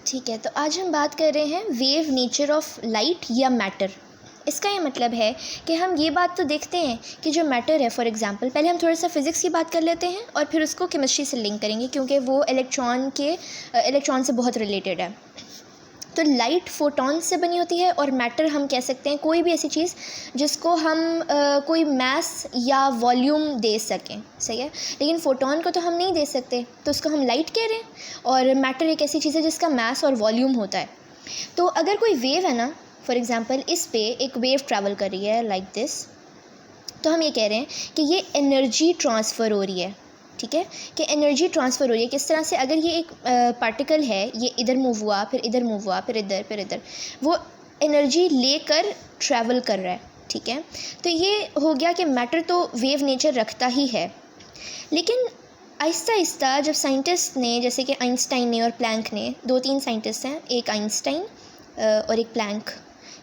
ठीक है, तो आज हम बात कर रहे हैं वेव नेचर ऑफ लाइट या मैटर। इसका ये मतलब है कि हम ये बात तो देखते हैं कि जो मैटर है, फॉर एग्जांपल पहले हम थोड़ा सा फिज़िक्स की बात कर लेते हैं और फिर उसको केमिस्ट्री से लिंक करेंगे क्योंकि वो इलेक्ट्रॉन से बहुत रिलेटेड है। तो लाइट फोटॉन से बनी होती है और मैटर हम कह सकते हैं कोई भी ऐसी चीज़ जिसको हम कोई मास या वॉल्यूम दे सकें, सही है। लेकिन फोटॉन को तो हम नहीं दे सकते, तो उसको हम लाइट कह रहे हैं। और मैटर एक ऐसी चीज़ है जिसका मास और वॉल्यूम होता है। तो अगर कोई वेव है ना, फॉर एग्जांपल इस पे एक वेव ट्रैवल कर रही है लाइक दिस, तो हम ये कह रहे हैं कि ये एनर्जी ट्रांसफ़र हो रही है। ठीक है, कि एनर्जी ट्रांसफ़र हो रही है किस तरह से, अगर ये एक पार्टिकल है, ये इधर मूव हुआ, फिर इधर मूव हुआ, फिर इधर, वो एनर्जी लेकर ट्रैवल कर रहा है। ठीक है, तो ये हो गया कि मैटर तो वेव नेचर रखता ही है। लेकिन आहिस्ता आहिस्ता जब साइंटिस्ट ने, जैसे कि आइंस्टाइन ने और प्लैंक ने, 2-3 साइंटिस्ट हैं, एक आइंस्टाइन और एक प्लैंक,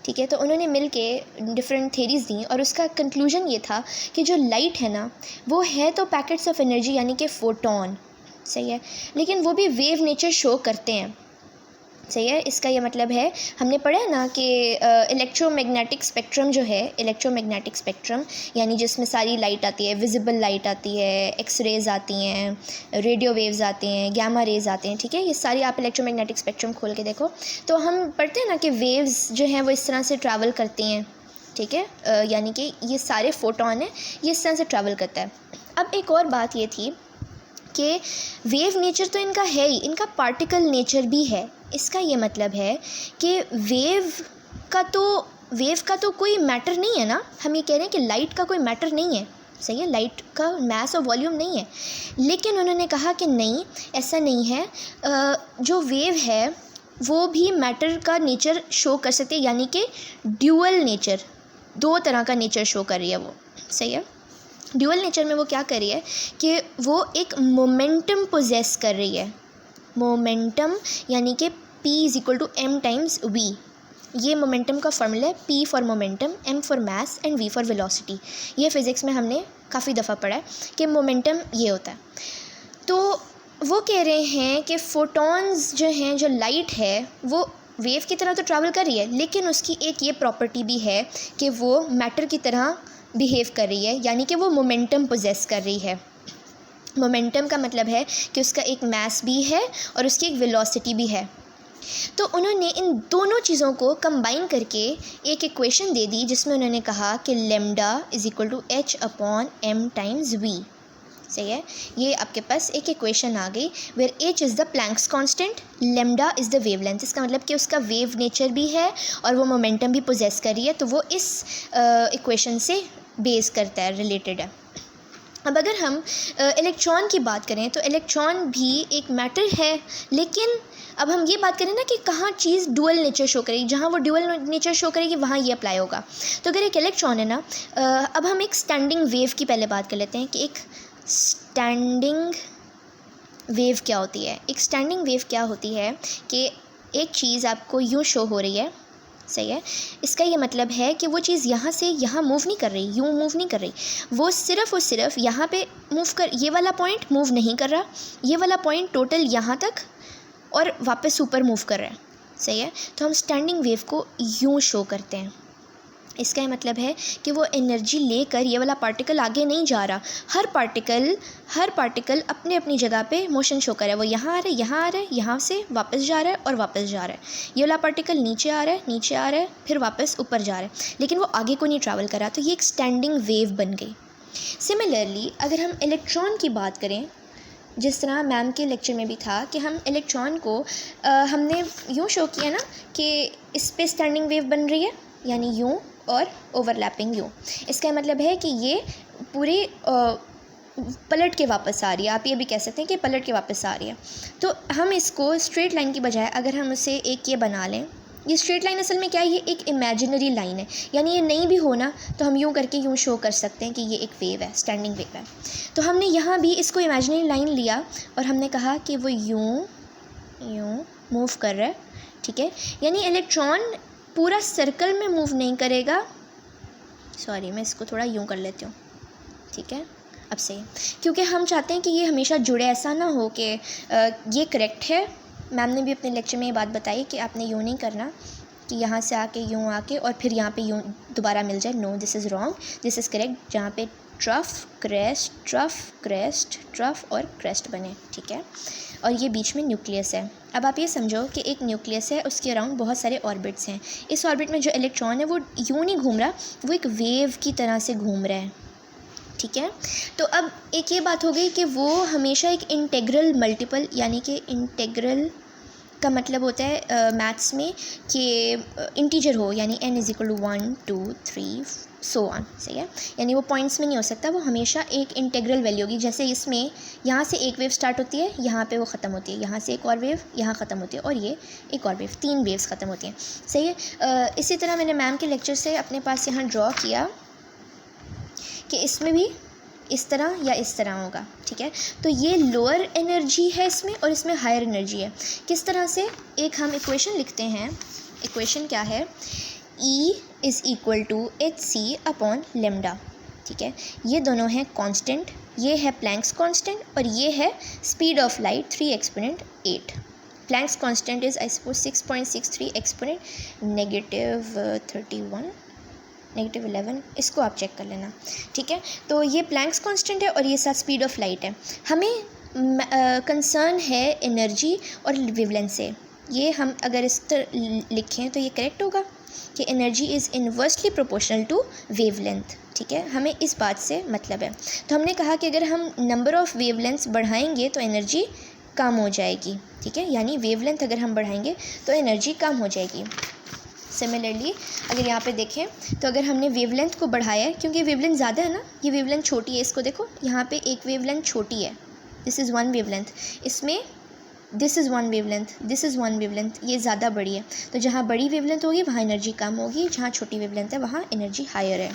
ठीक है, तो उन्होंने मिल के डिफरेंट थेरीज़ दी और उसका कंक्लूजन ये था कि जो लाइट है ना, वो है तो पैकेट्स ऑफ एनर्जी यानी कि फ़ोटॉन, सही है, लेकिन वो भी वेव नेचर शो करते हैं, सही है। इसका ये मतलब है, हमने पढ़ा है ना कि इलेक्ट्रोमैग्नेटिक स्पेक्ट्रम जो है, इलेक्ट्रोमैग्नेटिक स्पेक्ट्रम यानी जिसमें सारी लाइट आती है, विजिबल लाइट आती है, एक्स रेज़ आती हैं, रेडियो वेव्स आते हैं, गैमा रेज़ आते हैं, ठीक है, ये सारी आप इलेक्ट्रोमैग्नेटिक स्पेक्ट्रम खोल के देखो तो हम पढ़ते हैं ना कि वेव्स जो हैं वो इस तरह से ट्रैवल करती हैं, ठीक है, यानी कि ये सारे फोटॉन हैं, ये इस तरह से ट्रैवल करता है। अब एक और बात ये थी कि वेव नेचर तो इनका है ही, इनका पार्टिकल नेचर भी है। इसका ये मतलब है कि वेव का तो कोई मैटर नहीं है ना, हम ये कह रहे हैं कि लाइट का कोई मैटर नहीं है, सही है, लाइट का मास और वॉल्यूम नहीं है। लेकिन उन्होंने कहा कि नहीं, ऐसा नहीं है, जो वेव है वो भी मैटर का नेचर शो कर सकती है, यानी कि ड्यूअल नेचर, 2 तरह का नेचर शो कर रही है वो, सही है। ड्यूअल नेचर में वो क्या कर रही है कि वो एक मोमेंटम पोजेस कर रही है। मोमेंटम यानी कि P = m × v, ये मोमेंटम का फॉर्मूला है। P for momentum, M for mass and V for velocity. ये फिज़िक्स में हमने काफ़ी दफ़ा पढ़ा है कि मोमेंटम ये होता है। तो वो कह रहे हैं कि फोटॉन्स जो हैं, जो लाइट है, वो वेव की तरह तो ट्रैवल कर रही है, लेकिन उसकी एक ये प्रॉपर्टी भी है कि वो मैटर की तरह बिहेव कर रही है, यानी कि वो मोमेंटम पोजेस कर रही है। मोमेंटम का मतलब है कि उसका एक मास भी है और उसकी एक वेलोसिटी भी है। तो उन्होंने इन दोनों चीज़ों को कंबाइन करके एक इक्वेशन दे दी जिसमें उन्होंने कहा कि लैम्डा = h/m × v, सही है। ये आपके पास एक इक्वेशन आ गई where h is the Planck's constant, lambda is the wavelength. इसका मतलब कि उसका वेव नेचर भी है और वो मोमेंटम भी पोजेस कर रही है, तो वो इस इक्वेशन से बेस करता है, रिलेटेड है। अब अगर हम इलेक्ट्रॉन की बात करें तो इलेक्ट्रॉन भी एक मैटर है, लेकिन अब हम ये बात करें ना कि कहाँ चीज़ डुअल नेचर शो करेगी, जहाँ वो डुअल नेचर शो करेगी वहाँ ये अप्लाई होगा। तो अगर एक इलेक्ट्रॉन है ना, अब हम एक स्टैंडिंग वेव की पहले बात कर लेते हैं कि एक स्टैंडिंग वेव क्या होती है। एक स्टैंडिंग वेव क्या होती है कि एक चीज़ आपको यूँ शो हो रही है, सही है। इसका ये मतलब है कि वो चीज़ यहाँ से यहाँ मूव नहीं कर रही, यूँ मूव नहीं कर रही, वो सिर्फ़ और सिर्फ यहाँ पे मूव कर, ये वाला पॉइंट मूव नहीं कर रहा, ये वाला पॉइंट टोटल यहाँ तक और वापस ऊपर मूव कर रहा है, सही है। तो हम स्टैंडिंग वेव को यूँ शो करते हैं। इसका ये मतलब है कि वो एनर्जी लेकर ये वाला पार्टिकल आगे नहीं जा रहा, हर पार्टिकल अपने अपनी जगह पे मोशन शो कर रहा है। वो यहाँ आ रहा है, यहाँ आ रहा है, यहाँ से वापस जा रहा है और वापस जा रहा है। ये वाला पार्टिकल नीचे आ रहा है, फिर वापस ऊपर जा रहा है, लेकिन वो आगे को नहीं ट्रैवल कर रहा। तो ये एक स्टैंडिंग वेव बन गई। सिमिलरली अगर हम इलेक्ट्रॉन की बात करें, जिस तरह मैम के लेक्चर में भी था कि हम इलेक्ट्रॉन को हमने यूँ शो किया ना कि इस पे स्टैंडिंग वेव बन रही है, यानी यूँ और ओवरलैपिंग यूँ। इसका मतलब है कि ये पूरी पलट के वापस आ रही है, आप ये भी कह सकते हैं कि पलट के वापस आ रही है। तो हम इसको स्ट्रेट लाइन की बजाय अगर हम उसे एक ये बना लें, ये स्ट्रेट लाइन असल में क्या है, ये एक इमेजिनरी लाइन है, यानी ये नहीं भी होना तो हम यूँ करके यूँ शो कर सकते हैं कि ये एक वेव है, स्टैंडिंग वेव है। तो हमने यहाँ भी इसको इमेजिनरी लाइन लिया और हमने कहा कि वो यूँ मूव कर रहा है, ठीक है। यानी इलेक्ट्रॉन पूरा सर्कल में मूव नहीं करेगा, सॉरी मैं इसको थोड़ा यूँ कर लेती हूँ, ठीक है, अब सही, क्योंकि हम चाहते हैं कि ये हमेशा जुड़े, ऐसा ना हो कि ये करेक्ट है, मैम ने भी अपने लेक्चर में ये बात बताई कि आपने यूँ नहीं करना कि यहाँ से आके यूँ आके और फिर यहाँ पे यूँ दोबारा मिल जाए। No, this is wrong, this is correct, जहाँ पे ट्रफ क्रेस्ट ट्रफ और क्रेस्ट बने, ठीक है। और ये बीच में न्यूक्लियस है। अब आप ये समझो कि एक न्यूक्लियस है, उसके अराउंड बहुत सारे ऑर्बिट्स हैं। इस ऑर्बिट में जो इलेक्ट्रॉन है वो यूँ नहीं घूम रहा, वो एक वेव की तरह से घूम रहा है, ठीक है। तो अब एक ये बात हो गई कि वो हमेशा एक इंटेग्रल मल्टीपल, यानी कि इंटेग्रल का मतलब होता है मैथ्स में कि इंटीजर हो, यानी n = 1 2 3 सो ऑन, सही है। यानी वो पॉइंट्स में नहीं हो सकता, वो हमेशा एक इंटेग्रल वैल्यू होगी। जैसे इसमें यहाँ से एक वेव स्टार्ट होती है, यहाँ पे वो ख़त्म होती है, यहाँ से एक और वेव यहाँ ख़त्म होती है, और ये एक और वेव, 3 वेव्स ख़त्म होती हैं, सही है। इसी तरह मैंने मैम के लेक्चर से अपने पास यहाँ ड्रॉ किया कि इसमें भी इस तरह या इस तरह होगा, ठीक है। तो ये लोअर एनर्जी है इसमें और इसमें हायर एनर्जी है। किस तरह से, एक हम इक्वेशन लिखते हैं। इक्वेशन क्या है, E = hc/λ, ठीक है। ये दोनों हैं कांस्टेंट, ये है प्लैंक्स कांस्टेंट और ये है speed of light 3 exponent 8। Planck's constant is I suppose 6.63 exponent -31 -11, इसको आप चेक कर लेना, ठीक है। तो ये प्लैंक्स कांस्टेंट है और ये साथ स्पीड ऑफ लाइट है। हमें कंसर्न है एनर्जी और वेवलेंथ से। ये हम अगर इस तरह लिखें तो ये करेक्ट होगा कि energy is inversely proportional to wavelength, ठीक है। हमें इस बात से मतलब है। तो हमने कहा कि अगर हम नंबर ऑफ़ वेवलेंथ्स बढ़ाएंगे तो एनर्जी कम हो जाएगी, ठीक है। यानी वेवलेंथ अगर हम बढ़ाएंगे तो एनर्जी कम हो जाएगी। सिमिलरली अगर यहाँ पे देखें तो अगर हमने वेवलेंथ को बढ़ाया है, क्योंकि वेवलेंथ ज़्यादा है ना, ये वेवलेंथ छोटी है, इसको देखो यहाँ पे एक वेवलेंथ छोटी है, दिस इज़ 1 वेवलेंथ, इसमें this is 1 wavelength, this is 1 wavelength, ये ज़्यादा बड़ी है। तो जहाँ बड़ी वेवलेंथ होगी वहाँ एनर्जी कम होगी, जहाँ छोटी वेवलेंथ है वहाँ एनर्जी हायर है।